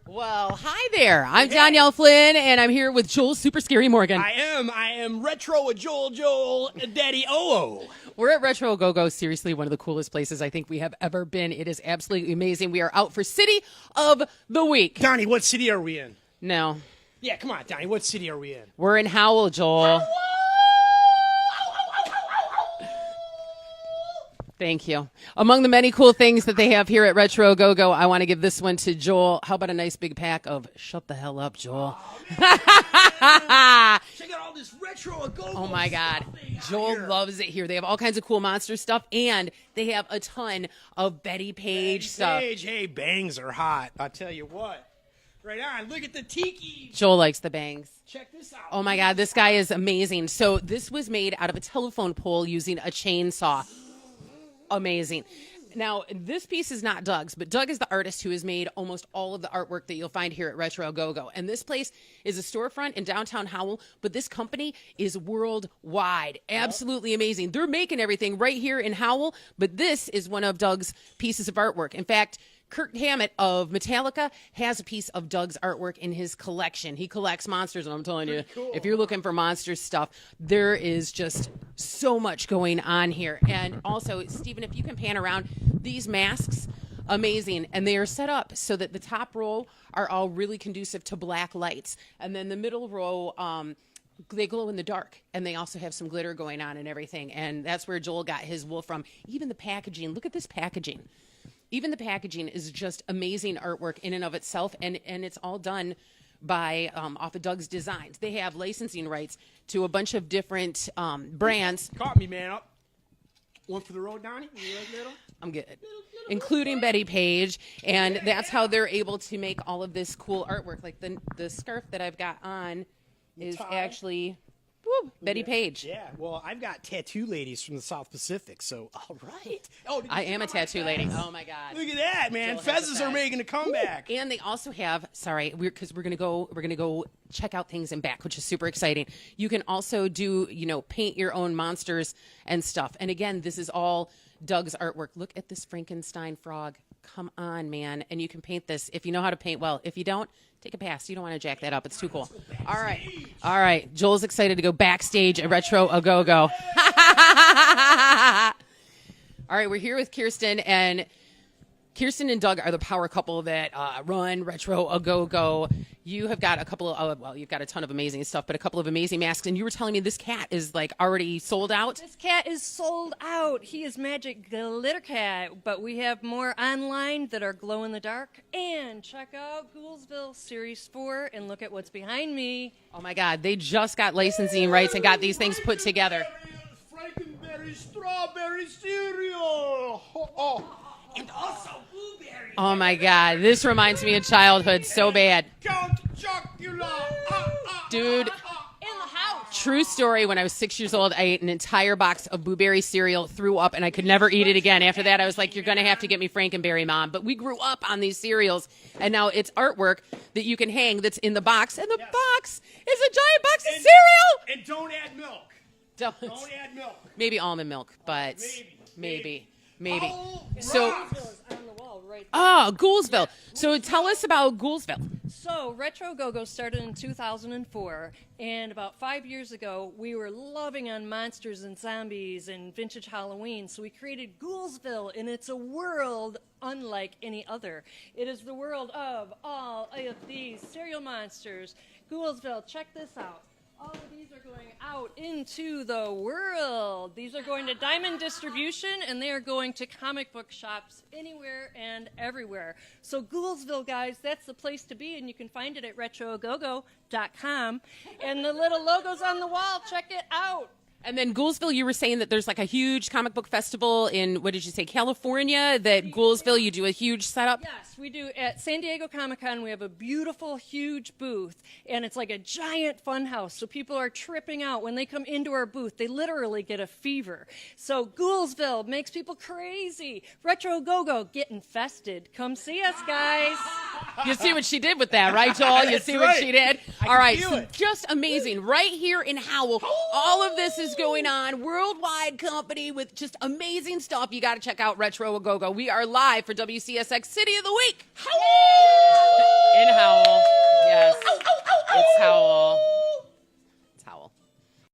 Well, hi there. I'm Danielle Flynn, and I'm here with Joel Super Scary Morgan. I am retro with Joel, Daddy O-O. We're at Retro Go-Go, seriously one of the coolest places I think we have ever been. It is absolutely amazing. We are out for City of the Week. Donnie, what city are we in? No. Yeah, come on, Donnie, what city are we in? We're in Howell, Joel. Thank you. Among the many cool things that they have here at Retro Go-Go, I want to give this one to Joel. How about a nice big pack of Shut the Hell Up, Joel? Oh, check out all this Retro Go-Go. Oh, my God. Joel loves it here. They have all kinds of cool monster stuff, and they have a ton of Betty Page stuff. Hey, bangs are hot. I'll tell you what. Right on. Look at the tiki. Joel likes the bangs. Check this out. Oh, my God. This guy is amazing. So this was made out of a telephone pole using a chainsaw. Amazing. Now, this piece is not Doug's, but Doug is the artist who has made almost all of the artwork that you'll find here at Retro Go-Go. And this place is a storefront in downtown Howell, but this company is worldwide. Absolutely amazing. They're making everything right here in Howell, but this is one of Doug's pieces of artwork. In fact, Kirk Hammett of Metallica has a piece of Doug's artwork in his collection. He collects monsters, and I'm telling you, if you're looking for monster stuff, there is just so much going on here. And also, Stephen, if you can pan around, these masks, amazing. And they are set up so that the top row are all really conducive to black lights. And then the middle row, they glow in the dark, and they also have some glitter going on and everything. And that's where Joel got his wool from. Even the packaging, look at this packaging. Even the packaging is just amazing artwork in and of itself, and it's all done by off of Doug's designs. They have licensing rights to a bunch of different brands. Caught me, man. Up. One for the road, Donnie? You like little? I'm good. Including Betty Page, and that's how they're able to make all of this cool artwork. Like the scarf that I've got on is actually... Betty Page. Yeah, well, I've got tattoo ladies from the South Pacific, so all right. Oh, I am a tattoo lady. Oh my God! Look at that, man! Fezzes are making a comeback. And they also have. Sorry, because we're gonna go check out things in back, which is super exciting. You can also do paint your own monsters and stuff. And again, this is all Doug's artwork. Look at this Frankenstein frog. Come on, man! And you can paint this if you know how to paint well. If you don't, take a pass. You don't want to jack that up. It's too cool. All right. Joel's excited to go backstage at Retro Go-Go. All right, we're here with Kirsten, and Kirsten and Doug are the power couple that run Retro Go-Go. You have got you've got a ton of amazing stuff, but a couple of amazing masks. And you were telling me this cat is already sold out? This cat is sold out. He is Magic Glitter Cat, but we have more online that are glow in the dark. And check out Goulsville Series 4 and look at what's behind me. Oh my God, they just got licensing rights and got these things put together. Frankenberry strawberry cereal. And also blueberry. Oh my God, this reminds me of childhood so bad. Count Chocula. Dude, In the house. true story, when I was 6 years old, I ate an entire box of blueberry cereal, threw up, and I could never eat it again. After that, I was like, you're going to have to get me Frankenberry, Mom. But we grew up on these cereals, and now it's artwork that you can hang that's in the box, and the box is a giant box of cereal. And don't add milk. Don't add milk. Maybe almond milk, but maybe. So, Goulsville. So tell us about Goulsville. So Retro Go-Go started in 2004, and about 5 years ago, we were loving on monsters and zombies and vintage Halloween, so we created Goulsville, and it's a world unlike any other. It is the world of all of these cereal monsters. Goulsville, check this out. All of these are going out into the world. These are going to Diamond Distribution, and they are going to comic book shops anywhere and everywhere. So Goulsville, guys, that's the place to be, and you can find it at retrogogo.com. And the little logos on the wall, check it out. And then Goulsville, you were saying that there's like a huge comic book festival in, what did you say, California, that Goulsville, you do a huge setup? Yes, we do. At San Diego Comic-Con, we have a beautiful, huge booth, and it's like a giant fun house, so people are tripping out. When they come into our booth, they literally get a fever. So Goulsville makes people crazy. Retro Go-Go, get infested. Come see us, guys. You see what she did with that, right, Joel? You see what she did? All right, so it. just amazing. Right here in Howell, all of this is going on. Worldwide company with just amazing stuff. You got to check out Retro Go-Go. We are live for WCSX City of the Week. Howell!